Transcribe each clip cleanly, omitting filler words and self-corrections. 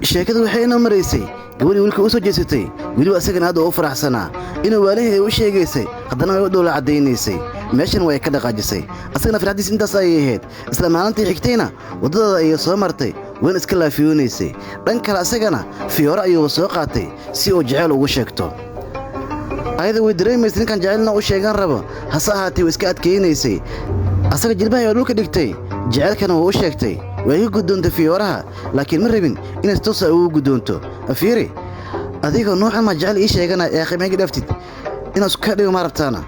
sheekadu waxay inoo maraysay gabadhii wiilka u soo jeesatay weliba asagana aad u faraxsanaa inuu waalihii u sheegaysay haddana way u dhoola cadaynaysay meeshan way ka dhaqaajisay asagana farxadiis intaas ayay ahayd isla maalintii xigtayna waddada ayay soo martay wayna iska laafiyoonaysay dhan kale asagana fiyoore ayuu soo qaatay si uu jecel ugu sheegto ayada way dareemaysay ninkan jecelna u sheegan rabo hase ahaatee way iska adkaynaysay asaga jilbaha ayaa dhulka dhigtay jecelkana wuu u sheegtay way ka gudoontay fiyooraha laakiin ma rabin inay toosa ugu gudoonto afiiri adigoo noocan ma jecel ii sheegana ee qiimaha dhaftid inaad isku ka dhigo ma rabtaana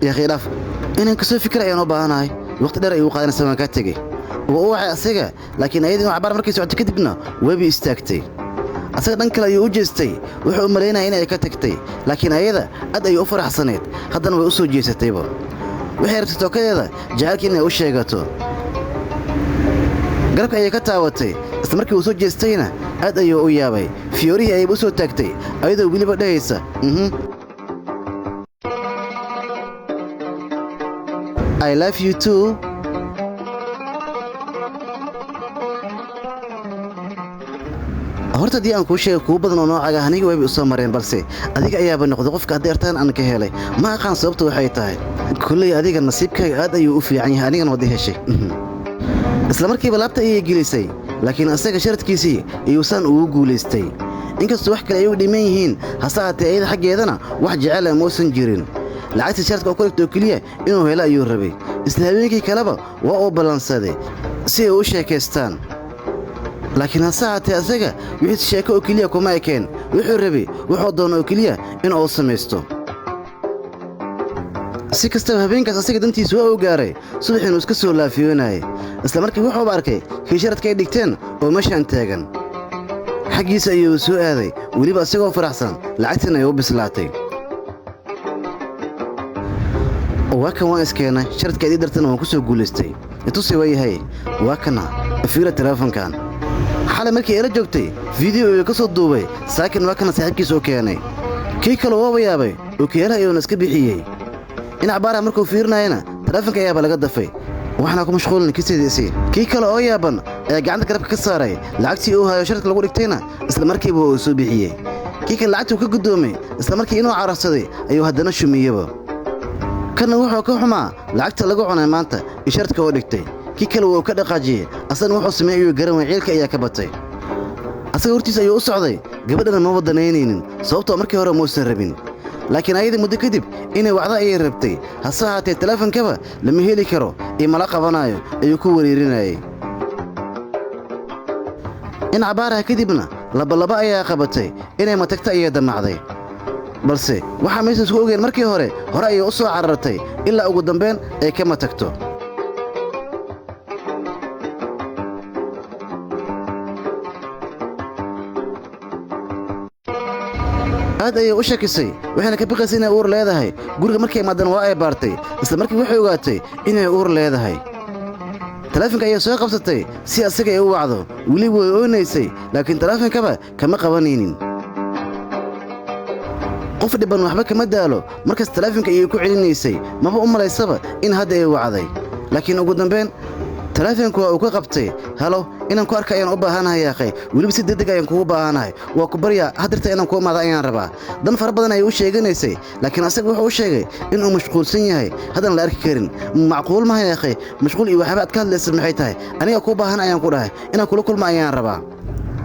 يا أخي لاف إن كسر فكرة يا نوبة وقت دري وقاعد نسوي كاتجي وأوعى أسجع لكن أيضا عبارة مركز وقت كتبنا وبي استكتي أسجع دنك لا يوجستي وحمرينا هنا يكتكتي لكن أيضا أدى يوفر حسنات خدنا وأسوي جيستي بو وحيرت توكي هذا جاك إنه وش يقطو قرب أي كتاوتي استمرك وأسوي جيستينا أدى يويابي فيوري أي بسوي تكتي أيضا ويلي بدايسة I love you too. horta dii aan ku sheego kuwa badan oo noocaga aniga way u soo mareen balse adiga ayaaba noqday qofka adeertaan aan ka helay ma aqaan sababtu waxay tahay kullay adiga nasiibkaaga aad ayuu u fiican yahay anigana wadi heshay isla markiiba laabta ayay gelisay laakiin asaga sharadkiisii iyuusan ugu guulaystay inkastoo wax kale ay u dhiman yihiin hase ahaatee ayada xaggeedana wax jecel ah muusan jirin lacagta sharadka oo ku dhigto kaliya inuu helo ayuu rabay isla habeenkii kaleba waa uu balansaday si ay u sheekaystaan laakiin hase ahaatee asaga wixii sheeko oo kaliya kuma ekeen wuxuu rabay wuxuu doono oo kaliya in uu samaysto si kastaba habeenkaas asaga dantiisu waa u gaaray subaxiinu iska soo laafiyoonayay isla markii wuxuu arkay kii sharadka ay dhigteen oo meeshaan taagan xaggiisa ayuu soo aaday weliba isagoo faraxsan lacagtan ay u bislaatay وكان واسكينا شرط كدي درتنا وكسو غولستي انتوسي ويهي وكنا فيرا تليفون كان حاله markii ay joogtay video ka soo duubay saakin wakana saaxiibkiisa oo keenay kii kale oo yaabay oo keenay ayuu iska bixiyay in cabaara markuu fiirnayna taleefanka ayaa laga dafay waxna ku mashquulin kiisidiisii kii kale oo yaaban ee gacanta garabka ka saaray lacagtii uu hayo sharka lagu dhigtayna isla markiiba uu soo bixiyay kii kale lacagtu ka gudoomay isla markii inuu cararsaday ayuu haddana shumiyay كان وحو كحما لعقت لغو عنay maanta ishartka oo dhigtay kii kale uu ka dhaqaajiyay asan wuxuu sameeyay garan ciilka ayaa ka batay asaga hortiisa ayuu u socday gabadhana ma wadaneyneen sababtoo markii hore muusan rabin laakiin ayada muddo kadib inay wacdo ay rabtay hase ahaatee taleefankaba lama heli karo ee mala qabanayo ayuu ku wareerinayay in cabaaraha kadibna laba ayaa qabatay inay matagta ay damacday balse waxa meesha isku ogeyn markii hore ay u soo carartay ilaa ugu dambeyn ay kama tagto aad ay u shakisay waxaana ka baqaysay inay uur leedahay guriga markay maadan waa ay baartay isla markii waxay ogaatay inay uur leedahay taleefanka ayaa soo qabsatay si asaga ay u wacdo weli way oonaysay laakiin taleefankaba kama qabanaynin qof dhiban waxba kama daalo markaas taleefanka ay ku celinaysay maba u malaysaba in hadda ay wacday laakiin ugu dambeyn taleefanku waa uu ka qabtay halo inaan ku arkayaan u baahanahay yaaqay waliba si degdeg ayaan kugu baahanahay waa ku barya hadirta inaan ku maada ayaan rabaa dan far badan ay u sheeganaysay laakiin asaga wuxuu u sheegay in uu mashquulsan yahay hadan la arki karin macquul ma yaaqay mashquul iyo waxba aad ka hadlaysid maxay tahay aniga ku baahan ayaan ku dhahay inaan kula kulmo ayaan rabaa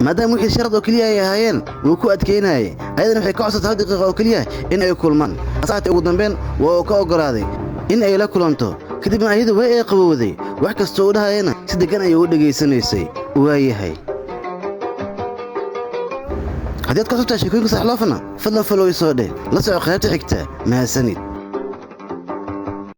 maadaama wixii sharad oo kaliya ay ahaayeen wuu ku adkeynayay ayadana waxay ka codsatay hal daqiiqo oo kaliya in ay kulmaan asaate ugu dambeyn waa ka ogolaaday in ay la kulanto kadibna ayadu way ay qabowday wax kasta oo dhahayna si degan ay u dhageysanaysay waayahay hadii aad ka soo taashay kuinka saxloofna fadlan follow soo dheh la soo qaybta xigta mahadsanid